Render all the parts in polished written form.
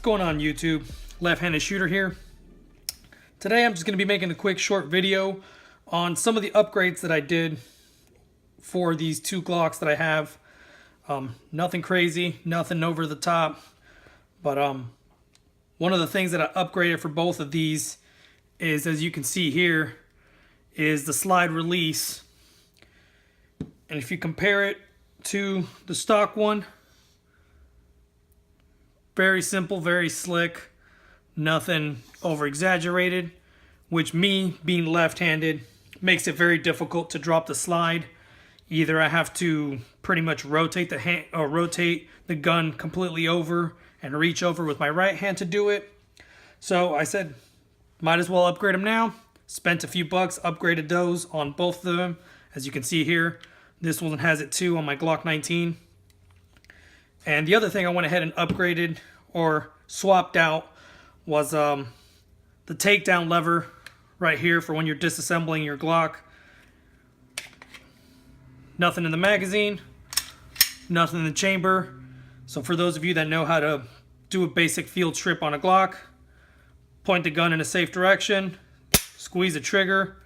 going on YouTube? Left-handed shooter here. Today I'm just going to be making a quick short video on some of the upgrades that I did for these two Glocks that I have. Nothing crazy, nothing over the top, but one of the things that I upgraded for both of these is, as you can see here, is the slide release. And if you compare it to the stock one, very simple, very slick, nothing over exaggerated, which me being left-handed makes it very difficult to drop the slide. Either I have to pretty much rotate the gun completely over and reach over with my right hand to do it. So I said, might as well upgrade them now. Spent a few bucks, upgraded those on both of them. As you can see here, this one has it too on my Glock 19. And the other thing I went ahead and upgraded or swapped out was the takedown lever right here for when you're disassembling your Glock. Nothing in the magazine, nothing in the chamber. So for those of you that know how to do a basic field strip on a Glock, point the gun in a safe direction, squeeze the trigger,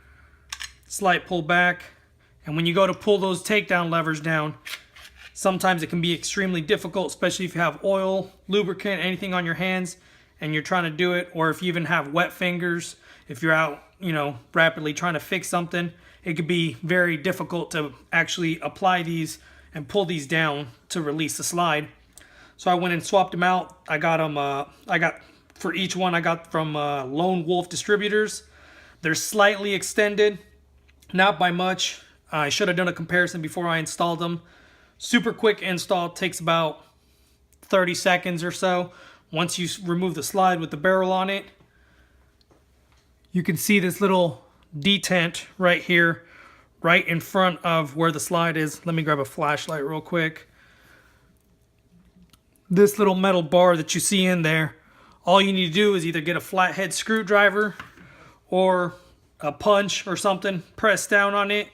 slight pull back, and when you go to pull those takedown levers down, sometimes it can be extremely difficult, especially if you have oil, lubricant, anything on your hands and you're trying to do it, or if you even have wet fingers, if you're out, rapidly trying to fix something, it could be very difficult to actually apply these and pull these down to release the slide. So I went and swapped them out. I got them, for each one I got from Lone Wolf Distributors. They're slightly extended, not by much. I should have done a comparison before I installed them. Super quick install, takes about 30 seconds or so. Once you remove the slide with the barrel on it, you can see this little detent right here, right in front of where the slide is. Let me grab a flashlight real quick. This little metal bar that you see in there, all you need to do is either get a flathead screwdriver or a punch or something, press down on it,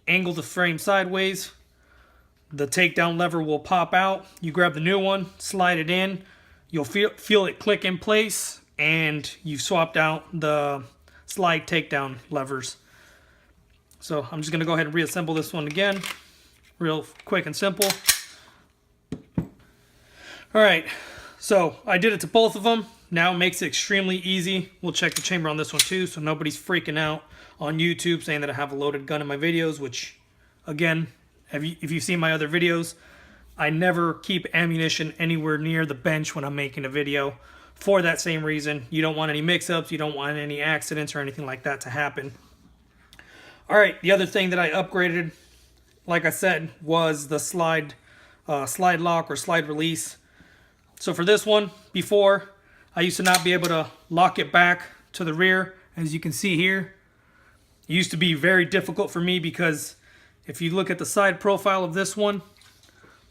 angle the frame sideways. The takedown lever will pop out. You grab the new one, slide it in. You'll feel it click in place, and you've swapped out the slide takedown levers. So I'm just going to go ahead and reassemble this one again. Real quick and simple. Alright, so I did it to both of them. Now it makes it extremely easy. We'll check the chamber on this one too, so nobody's freaking out on YouTube saying that I have a loaded gun in my videos, which, again, if you've seen my other videos, I never keep ammunition anywhere near the bench when I'm making a video. For that same reason, you don't want any mix-ups, you don't want any accidents or anything like that to happen. Alright, the other thing that I upgraded, like I said, was the slide lock or slide release. So for this one, before, I used to not be able to lock it back to the rear. As you can see here, it used to be very difficult for me because if you look at the side profile of this one,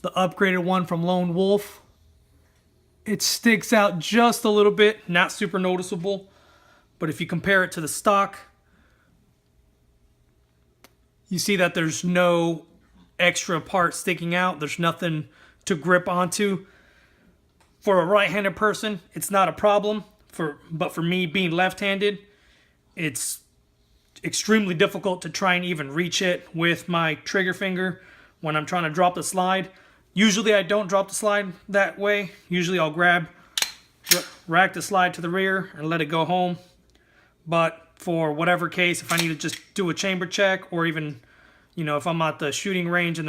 the upgraded one from Lone Wolf, it sticks out just a little bit, not super noticeable. But if you compare it to the stock, you see that there's no extra part sticking out. There's nothing to grip onto. For a right-handed person, it's not a problem. But for me being left-handed, it's extremely difficult to try and even reach it with my trigger finger when I'm trying to drop the slide. Usually I don't drop the slide that way. Usually I'll rack the slide to the rear and let it go home. But for whatever case, if I need to just do a chamber check, or even, if I'm at the shooting range and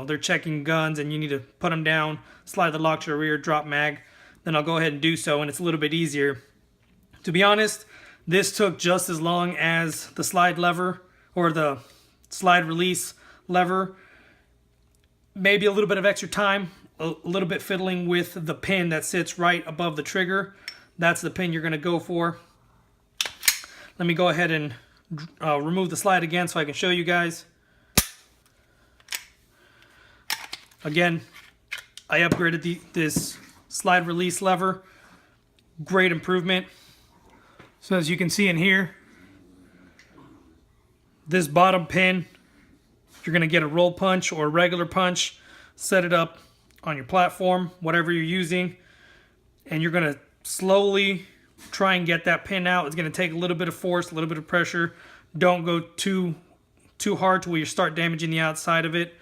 they're checking guns and you need to put them down, slide the lock to the rear, drop mag, then I'll go ahead and do so, and it's a little bit easier. To be honest, this took just as long as the slide lever or the slide release lever. Maybe a little bit of extra time, a little bit fiddling with the pin that sits right above the trigger. That's the pin you're going to go for. Let me go ahead and remove the slide again so I can show you guys. Again, I upgraded this slide release lever. Great improvement. So as you can see in here, this bottom pin, you're going to get a roll punch or a regular punch. Set it up on your platform, whatever you're using. and you're going to slowly try and get that pin out. It's going to take a little bit of force, a little bit of pressure. Don't go too hard to where you start damaging the outside of it.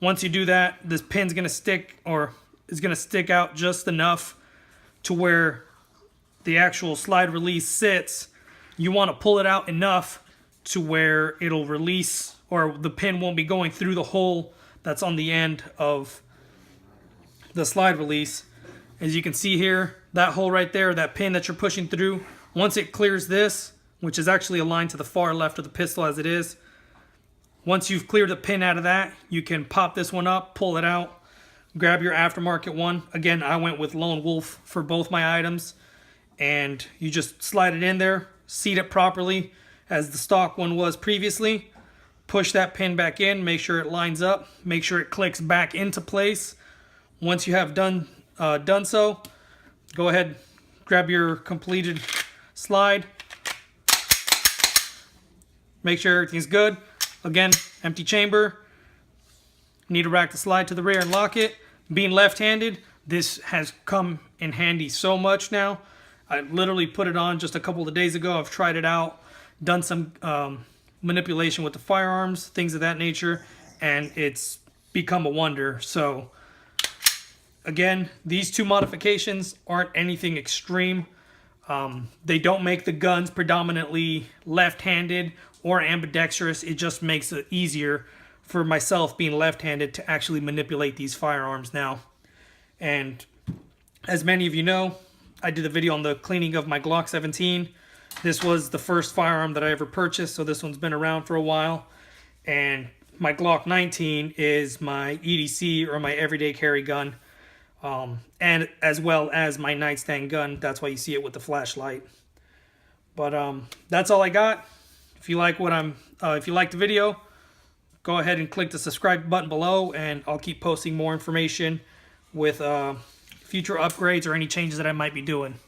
Once you do that, this pin's going to stick, or is going to stick out just enough to where the actual slide release sits. You want to pull it out enough to where it'll release, or the pin won't be going through the hole that's on the end of the slide release. As you can see here, that hole right there, that pin that you're pushing through, once it clears this, which is actually aligned to the far left of the pistol as it is, once you've cleared the pin out of that, you can pop this one up, pull it out, grab your aftermarket one. Again, I went with Lone Wolf for both my items, and you just slide it in there, seat it properly as the stock one was previously, push that pin back in, make sure it lines up, make sure it clicks back into place. Once you have done so, go ahead, grab your completed slide, make sure everything's good. Again, empty chamber. Need to rack the slide to the rear and lock it. Being left-handed, this has come in handy so much now. I literally put it on just a couple of days ago. I've tried it out, done some manipulation with the firearms, things of that nature, and it's become a wonder. So again, these two modifications aren't anything extreme. They don't make the guns predominantly left-handed or ambidextrous. It just makes it easier for myself, being left-handed, to actually manipulate these firearms now. And as many of you know, I did a video on the cleaning of my Glock 17. This was the first firearm that I ever purchased, so this one's been around for a while. And my Glock 19 is my EDC, or my everyday carry gun, and as well as my nightstand gun. That's why you see it with the flashlight. But that's all I got. If you like if you liked the video, go ahead and click the subscribe button below, and I'll keep posting more information with future upgrades or any changes that I might be doing.